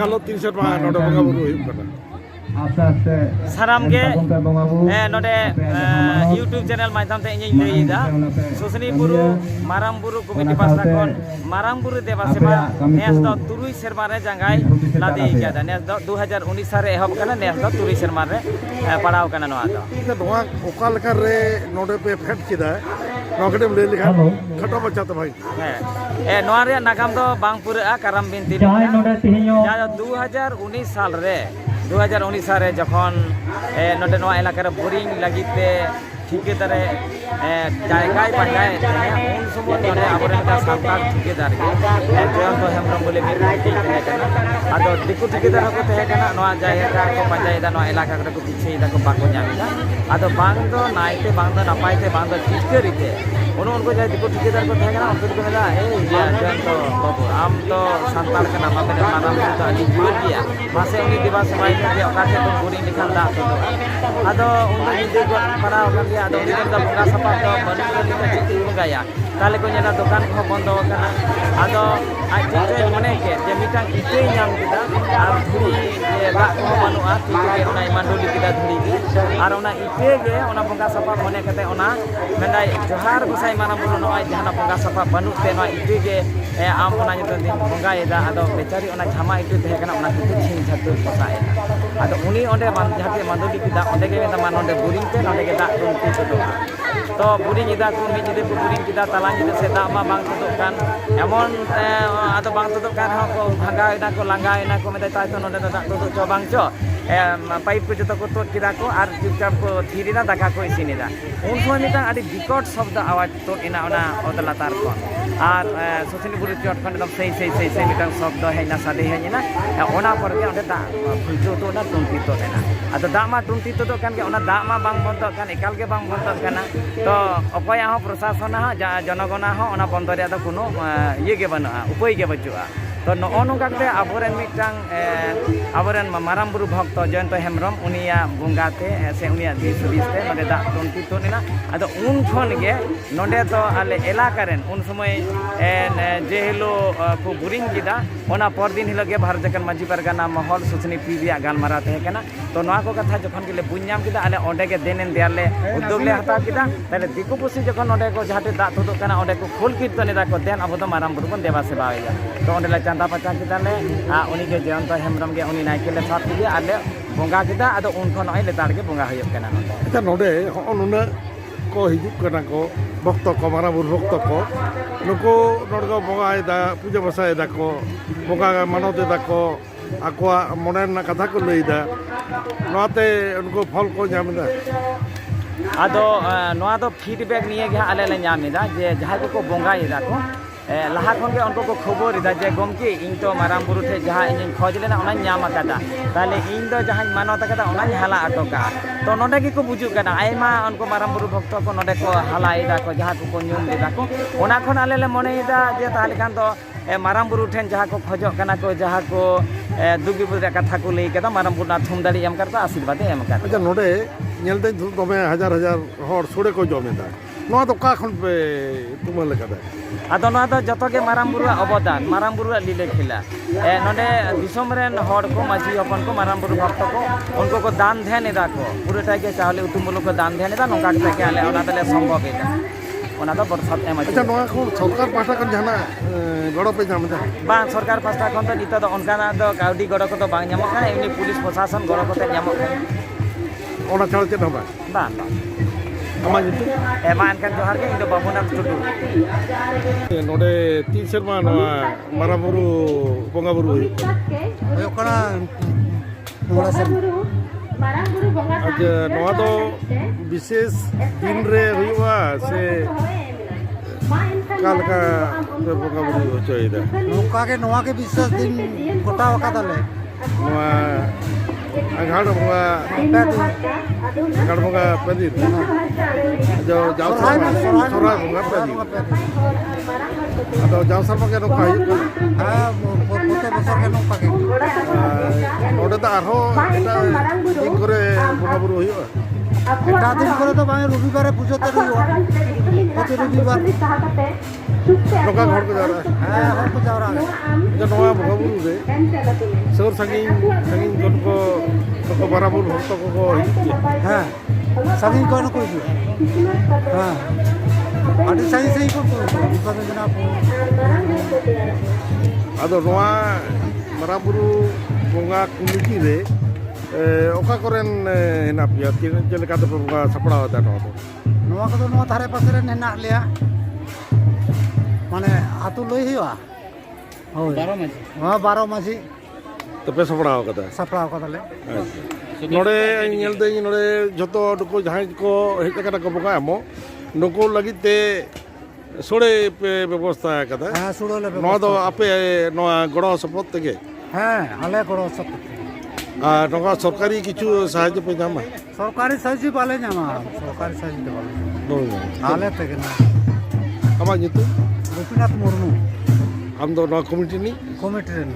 Kalau 3 serma noda bangga buru hidup kata. Saram ge node YouTube channel माध्यम से इन्हें लेइदा सुसनी बुरु माराम बुरु कमिटी पास्ता kon माराम बुरु देवा सेवा नेस द तुरुई शर्मा रे जंगाई लादी क्या दा नेस द 2019 सारे एहब kana नेस द तुरुई शर्मा रे पड़ाव kana नोआ द इनका नोआ ओका लेकर रे नोडे पे फेट किदा है नोकड़े में ले लिखा खटो बच्चा तो भाई नोआ रे नागाम दो बांग पुरा करम बिनती जा 2019 साल रे 2019 साल रे जखन नोडे नोआ इलाका रे बोरिंग लगिते ठिकेदार जायगाय पांजाय उन समय नोडे आबोरेन का सान्ताल ठिकेदार गे जयंत हेम्ब्रम बोले मिर तहे कना आदो दिकु ठिकेदार को तहे कना नोआ जायगा को पांजायदा नोआ इलाका रे को पिछेदा को बाको ᱧᱟᱢᱮᱫᱟ आदो बांग दो नाइते बांग दो नापायते बांग दो ठिकेरिते उनको जाय दिकु ठिकेदार को तहे कना उनको को मेला ए जयंत बाबू आम तो सान्ताल कना माने मानाम तो अली जुल गया मासे उनी दिवस समाय के ओकासे तो बोरिंग लिखान दा तो आदो उनको निजे को पड़ा गया आदो उनी का बुंगा सपा तो बनी लिखा चिति बुंगाया ताले को नेला दुकान को बंद होना आदो आज चिते मने के जे मिटांग इते नाम किदा आर धुरी जे दा को मनुआ तिके ओना मांडोली किदा धुरी गे आर ओना इते गे ओना बुंगा सपा मने कते ओना मेंदाय जोहार गोसाई माना बुरो नय जहाना बुंगा सपा बनु ते नय इते गे आम ओना नितो दिन बुंगा एदा आदो बेचारी ओना झमा इते तहे कना ओना किते छिन छातु पसाएना आदो उनी ओंडे जहाते मांडोली किदा ओंडे गे मेंदा मानोंडे बुरिंग ते नोंडे गे दा टुंटी तो तो बुरिंग इदा को मी जिदे को बुरिंग किदा तला जिदे से दा मा बांग तो kan एमन आदो बांग तो kan को भांगा इना को लांगा इना को मेदा ताय तो नोंडे दा तो चो बांग चो पाइप को जतो को तो किदा को आर चुपचाप को थीरिना दाका को इसिनिदा उन समय मिटा आदि बिकट शब्द आवाज तो इना ओना ओदलातार को आर सोसनी बुरु चट खन एकदम सही मिटा शब्द हेना सादे हेना ओना पर के ओंडे दा फुलचो तो ना टुंटी तो देना आदो दा मा टुंटी तो kan के ओना दा मा बांग बंद kan एकाल के बांग बंद kana तो अपाय हो प्रशासन हो जनगण हो ओना बंद रे दा कोनो ये के बना उपाय के बचुआ तो नोकाते आबोरेन मिटांग आबोरेन माराम बुरु भक्त जयंत हेम्ब्रम उनिया बुंगाते से उनिया दिस बिसते नोडे दा टुंटी तो निना आदो उन खन गे नोडे तो आले इलाका रेन उन समय जे हेलो को बुरिंग किदा ओना पर दिन हिलो गे भारत जकन माजी परगना महल सुसनी पीबिया गालमारा तहे कना तो नोआ को कथा जखन गेले बुझ किदा आले ओंडे गे देनेन देयाले उद्योग ले हता किदा ताले दिकु पुसी जखन ओंडे को जहाते दा थोदो कना ओंडे को खोल कीर्तन दा को देन अब तो माराम बुरु बन देवा सेवा होया तो ओंडे चांदा पचा किदा ले उनी के जयंत हेम्ब्रम गे उनी नाइके ले साथ किदा आले बोंगा किदा आदो उन खन नय लेतार गे बोंगा होय कना नोडे अच्छा नोडे हो नुना को हिजुक कना को भक्त को माराम बुरु भक्त को नुको नोडगो बोंगा आयदा पूजा बसा आयदा को बोंगा मानोते दा को आकुआ मोनेन कथा को लईदा नोते उनको फल को ᱧᱟᱢदा आदो नोआ दो फीडबैक निये गे आले ले ᱧᱟᱢदा जे जहां को बोंगा इदा को लाहा खन के उनको को खबर इदा जे गमके इन तो माराम बुरु थे जहां इन खोज लेना ओना ᱧᱟᱢ आकादा ताले इन दो जहां मानोता कदा ओना हाला अटोका तो नोडे के को बुजु कना आयमा उनको माराम बुरु भक्त को नोडे को हाला इदा को जहां को ᱧᱩᱢ इदा को ओना खन आले ले मने इदा जे ताले खान तो माराम बुरु ठेन जहां को खोजो कना को जहां को दुगी बुरु कथा को लई कदा माराम बुरु ना थुम दाड़ी एम करता आशीर्वाद एम कर अच्छा नोडे नेलते तमे हजार हर सोड़े को जमेदा नोआ तो का खन पे तुम लेकादा आदो नोआ तो जतो के माराम बुरु अवदान माराम बुरु लीले खिला नोडे दिसोम रेन हर को माजी अपन को माराम बुरु भक्त को उनको को दान ध्यान एदा को पूरेटा के चावले उतुमुलो को दान ध्यान एदा नोका के आले ओना तले संभव एदा ओना तो बरसात एम अच्छा नोआ को सरकार पासा कन जाना गड़ो पे जामदा बा सरकार पासा खन तो नितो दो ओनकाना दो काउडी गड़ो को तो बांग ᱧᱟᱢᱚᱜ ᱠᱟᱱᱟ एमनी पुलिस प्रशासन गड़ो को ते ᱧᱟᱢᱚᱜ ᱠᱟᱱᱟ ᱚᱱᱟ ᱪᱷᱟᱲᱟ ᱪᱮᱫ ᱦᱚᱸ ᱵᱟᱝ? Bang, bang. ᱟᱢᱟᱜ ᱧᱩᱛᱩᱢ? Emankan Johar ke Indo Bamunak Tudu. ᱱᱚᱰᱮ ᱛᱤᱱ ᱥᱮᱨᱢᱟ ᱱᱚᱣᱟ ᱢᱟᱨᱟᱝ ᱵᱩᱨᱩ ᱵᱚᱸᱜᱟ ᱵᱩᱨᱩ ᱦᱩᱭᱩᱜ ᱠᱟᱱᱟ? ᱦᱩᱭᱩᱜ ᱠᱟᱱᱟ ᱢᱚᱬᱮ ᱥᱮᱨᱢᱟ। ᱟᱪᱪᱷᱟ, ᱱᱚᱣᱟ ᱫᱚ ᱵᱤᱥᱮᱥ ᱫᱤᱱ ᱨᱮ ᱦᱩᱭᱩᱜᱼᱟ ᱥᱮ ᱚᱠᱟ ᱞᱮᱠᱟ ᱯᱮ ᱵᱚᱸᱜᱟ ᱵᱩᱨᱩ ᱦᱚᱪᱚᱭᱮᱫᱟ? ᱱᱚᱝᱠᱟ ᱜᱮ ᱱᱚᱣᱟ ᱜᱮ ᱵᱤᱥᱮᱥ ᱫᱤᱱ ᱜᱚᱴᱟᱣ ᱟᱠᱟᱫᱟᱞᱮ। ᱱᱚᱣᱟ ᱟᱸᱜᱷᱟᱲ ᱵᱚᱸᱜᱟ ᱟᱸᱜᱷᱟᱲ ᱵᱚᱸᱜᱟ ᱯᱮ ᱫᱤᱱ ᱡᱟᱣ ᱥᱮᱨᱢᱟ ᱥᱚᱨᱦᱟᱭ ᱵᱚᱸᱜᱟ ᱯᱮ ᱫᱤᱱ ᱟᱫᱚ ᱡᱟᱣ ᱥᱮᱨᱢᱟ ᱜᱮ ᱱᱚᱝᱠᱟ ᱦᱩᱭᱩᱜ ᱠᱟᱱᱟ? ᱦᱮᱸ ᱯᱨᱚᱛᱮᱠ ᱵᱚᱪᱷᱚᱨ ᱜᱮ ᱱᱚᱝᱠᱟ ᱜᱮ। ᱟᱨ ᱱᱚᱰᱮ ᱫᱚ ᱟᱨᱦᱚᱸ ᱮᱴᱟᱜ ᱫᱤᱱ ᱠᱚᱨᱮ ᱵᱚᱸᱜᱟ ᱵᱩᱨᱩ ᱦᱩᱭᱩᱜᱼᱟ? ᱮᱴᱟᱜ ᱫᱤন ᱠᱚᱨᱮ ᱫᱚ ᱵᱟᱝ ᱨᱚᱵᱤᱵᱟরে পুজো তে ᱦᱩᱭᱩᱜᱼᱟ প্রতি রবিবার। ᱱᱚᱝᱠᱟ ᱦᱚᱲ ᱠᱚ ᱡᱟᱣᱨᱟᱜᱼᱟ? হ্যাঁ হড় ᱠᱚ ᱡᱟᱣᱨᱟᱜᱼᱟ। ᱟᱪᱪᱷᱟ, ᱱᱚᱣᱟ ᱵᱚᱸᱜᱟ ᱵᱩᱨᱩ ᱨᱮ ᱥᱩᱨ ᱥᱟᱺᱜᱤᱧ ᱥᱟᱺᱜᱤᱧ ᱠᱷᱚᱱ ᱠᱚ ᱢᱟᱨᱟᱝ ᱵᱩᱨᱩ ᱦᱚᱲ ᱠᱚᱠᱚ ᱦᱤᱡᱩᱜ ᱜᱮᱭᱟ? হ্যাঁ ᱥᱟᱺᱜᱤᱧ ᱠᱷᱚᱱ ᱦᱚᱸᱠᱚ ᱦᱤᱡᱩᱜᱼᱟ। হ্যাঁ ᱟᱹᱰᱤ ᱥᱟᱺᱜᱤᱧ ᱥᱟᱺᱜᱤᱧ ᱠᱷᱚᱱ ᱠᱚ ᱦᱤᱡᱩᱜᱼᱟ ᱚᱱᱠᱟ ᱫᱚ ᱢᱮᱱᱟᱜᱼᱟ। ᱟᱫᱚ ᱱᱚᱣᱟ ᱢᱟᱨᱟᱝ ᱵᱩᱨᱩ ᱵᱚᱸᱜᱟ ᱠᱚᱢᱤᱴᱤ ᱨᱮ ᱚᱠᱟ ᱠᱚᱨᱮᱱ ᱦᱮᱱᱟᱜ ᱯᱮᱭᱟ? ᱪᱮᱫ ᱞᱮᱠᱟ ᱛᱮᱯᱮ ᱵᱚᱸᱜᱟ ᱥᱟᱯᱲᱟᱣ ᱮᱫᱟ ᱱᱚᱣᱟ ᱫᱚ? ᱱᱚᱣᱟ ᱠᱚᱫᱚ ᱱᱚᱣᱟ ᱫᱷᱟᱨᱮ ᱯᱟᱥᱮ ᱨᱮᱱ ᱦᱮᱱᱟᱜ ᱞᱮᱭᱟ। ᱢᱟᱱᱮ ᱟᱛᱳ ᱞᱟᱹᱭ ᱦᱩᱭᱩᱜᱼᱟ? ᱦᱳᱭ 12 ᱢᱟᱺᱡᱷᱤ। ᱦᱮᱸ 12 ᱢᱟᱺᱡᱷᱤ ᱛᱚᱯᱮ ᱥᱟᱯᱲᱟᱣ ᱠᱟᱫᱟ? ᱥᱟᱯᱲᱟᱣ ᱠᱟᱫᱟᱞᱮ। ᱟᱪᱪᱷᱟ, ᱱᱚᱰᱮ ᱧᱮᱞ ᱫᱟᱹᱧ ᱱᱚᱰᱮ ᱡᱷᱚᱛᱚ ᱱᱩᱠᱩ ᱡᱟᱦᱟᱸᱭ ᱠᱚ ᱦᱮᱡ ᱟᱠᱟᱱᱟ ᱠᱚ ᱵᱚᱸᱜᱟ ᱮᱢᱚᱜ, ᱱᱩᱠᱩ ᱞᱟᱹᱜᱤᱫ ᱛᱮ ᱥᱳᱲᱮ ᱯᱮ ᱵᱮᱵᱚᱥᱛᱷᱟ ᱟᱠᱟᱫᱟ? ᱦᱮᱸ ᱥᱩᱲᱟᱹ ᱞᱮ ᱱᱚᱣᱟ ᱫᱚ ᱵᱮᱵᱚᱥᱛᱷᱟ। ᱟᱯᱮ ᱱᱚᱣᱟ ᱜᱚᱲᱚ ᱥᱚᱯᱚᱦᱚᱫ ᱛᱮᱜᱮ? হ্যাঁ আলে গড় সপোর্ট। ᱟᱨ ᱱᱚᱝᱠᱟ ᱥᱚᱨᱠᱟরি ᱠᱤᱪᱷᱩ সাহায্য ᱯᱮ ᱧᱟᱢᱟ? সরকারি সাহায্য বালে ᱧᱟᱢᱟ সরকারি সাহায্য ᱫᱚ ᱵᱟᱞᱮ ᱧᱟᱢᱟ। ᱵᱟᱵᱚ ᱧᱟᱢᱟ? ᱟᱞᱮ ᱛᱮᱜᱮ ᱱᱚᱣᱟ ᱟᱢᱟᱜ ᱧᱩᱛᱩᱢ? ᱜᱳᱯᱤᱱᱟথ ᱢᱩᱨᱢᱩ ᱟᱢ ᱫᱚ ᱱᱚᱣᱟ ᱠᱚᱢᱤᱴᱤ ᱨᱤᱱᱤᱡ? কমিটি রেন।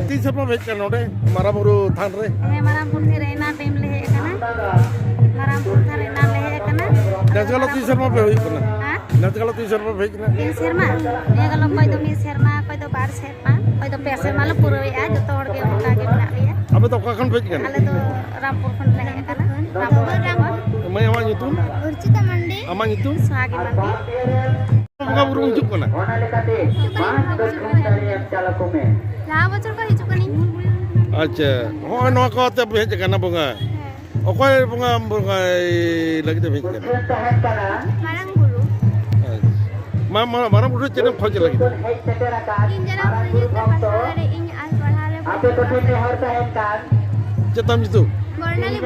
ᱛᱤᱱ ᱥᱮᱨᱢᱟ ᱯᱮ ᱦᱮᱡ ᱠᱟᱱᱟ ᱱᱚᱰᱮ ᱢᱟᱨᱟᱝ ᱵᱩᱨᱩ ᱛᱷᱟᱱ ᱨᱮ? ᱢᱟᱨᱟᱝᱯᱩᱨ ᱛᱷᱟᱱ ᱨᱮ ᱮᱱᱟ ᱴᱟᱭᱤᱢ ᱞᱮ ᱦᱮᱡ ᱟᱠᱟᱱᱟ। ᱢᱟᱨᱟᱝᱯᱩर ᱛᱷᱟᱱ ᱨᱮ ᱮᱱᱟ ᱞᱮ ᱦᱮᱡ ᱟᱠᱟᱱᱟ। ᱱᱮᱥ ᱜᱟᱞᱚ ᱛᱤᱱ ᱥᱮᱨᱢᱟ ᱯᱮ ᱦᱩᱭᱩᱜ ᱠᱟᱱᱟ? ᱦᱮᱸ ᱱᱮᱥ ᱜᱟᱞᱚ ᱛᱤᱱ ᱥᱮᱨᱢᱟ ᱯᱮ ᱦᱮᱡ ᱠᱟᱱᱟ? 3 ᱥᱮᱨᱢᱟ ᱱᱤᱭᱟᱹ ᱜᱟᱞᱚ ᱚᱠᱚᱭ ᱫᱚ 1 ᱥᱮᱨᱢᱟ ᱚᱠᱚᱭ ᱫᱚ 2 ᱥᱮᱨᱢᱟ ᱚᱠᱚᱭ ᱫᱚ 2 ᱥᱮᱨᱢᱟ ᱞᱮ ᱯᱩᱨᱟᱹᱣᱮᱜᱼᱟ। ᱡᱚᱛᱚ ᱦᱚᱲ ᱜᱮ ᱚᱱᱠᱟ ᱜᱮ ᱢᱮᱱᱟᱜ ᱞᱮᱭᱟ। ᱟᱯᱮ ᱫᱚ ᱚᱠᱟ ᱠᱷᱚᱱ ᱯᱮ ᱦᱮᱡ ᱠᱟᱱᱟ? ᱟᱞᱮ ᱫᱚ ᱨᱟᱢᱯᱩᱨ ᱠᱷᱚᱱ ᱞᱮ ᱦᱮᱡ ᱟᱠᱟᱱᱟ। ᱨᱟᱢᱯᱩᱨ ᱢᱟᱹᱭ, ᱟᱢᱟᱜ ᱧᱩᱛᱩᱢ? ᱩᱨᱪᱤᱛᱟ ᱢᱟᱱᱰᱤ ᱟᱢᱟᱜ ᱧᱩᱛᱩᱢ? ᱥᱚᱦᱟᱜᱤ ᱢᱟᱱᱰᱤ। ᱵᱚᱸᱜᱟ ᱵᱩᱨᱩ ᱦᱤᱡᱩᱜ ᱠᱟᱱᱟ? ᱞᱟᱦᱟ ᱵᱚᱪᱷᱚᱨ ᱠᱚ ᱦᱤᱡᱩᱜ ᱠᱟᱱᱤᱧ। ᱟᱪᱪᱷᱟ, ᱦᱚᱸᱜᱼᱚᱭ ᱱᱚᱣᱟ ᱠᱚ ᱟᱛᱮ ᱯᱮ ᱦᱮᱡ ᱟᱠᱟᱱᱟ ᱵᱚᱸᱜᱟ? ᱚᱠᱚᱭ ᱵᱚᱸᱜᱟ ᱞᱟᱹᱜᱤᱫ ᱛᱮ ᱯᱮ ᱦᱮᱡ ᱟᱠᱟᱱᱟ? ᱢᱟᱨᱟᱝ ᱵᱩᱨᱩ ᱢᱟᱨᱟᱝ ᱵᱩᱨᱩ ᱪᱮᱫ ᱮᱢ ᱠᱷᱚᱡ ᱞᱟᱹᱜᱤᱫ? ᱤᱧ ᱡᱮᱱᱚ ᱵᱷᱟᱹᱜᱤ ᱛᱮ ᱯᱟᱲᱦᱟᱣ ᱫᱟᱲᱮ ᱤᱧ ᱟᱨ ᱯᱟᱲᱦᱟᱣ ᱨᱮ ᱪᱮᱫ ᱛᱟᱢ ᱧᱩᱛᱩᱢ? ᱵᱚᱨᱱᱟᱞᱤ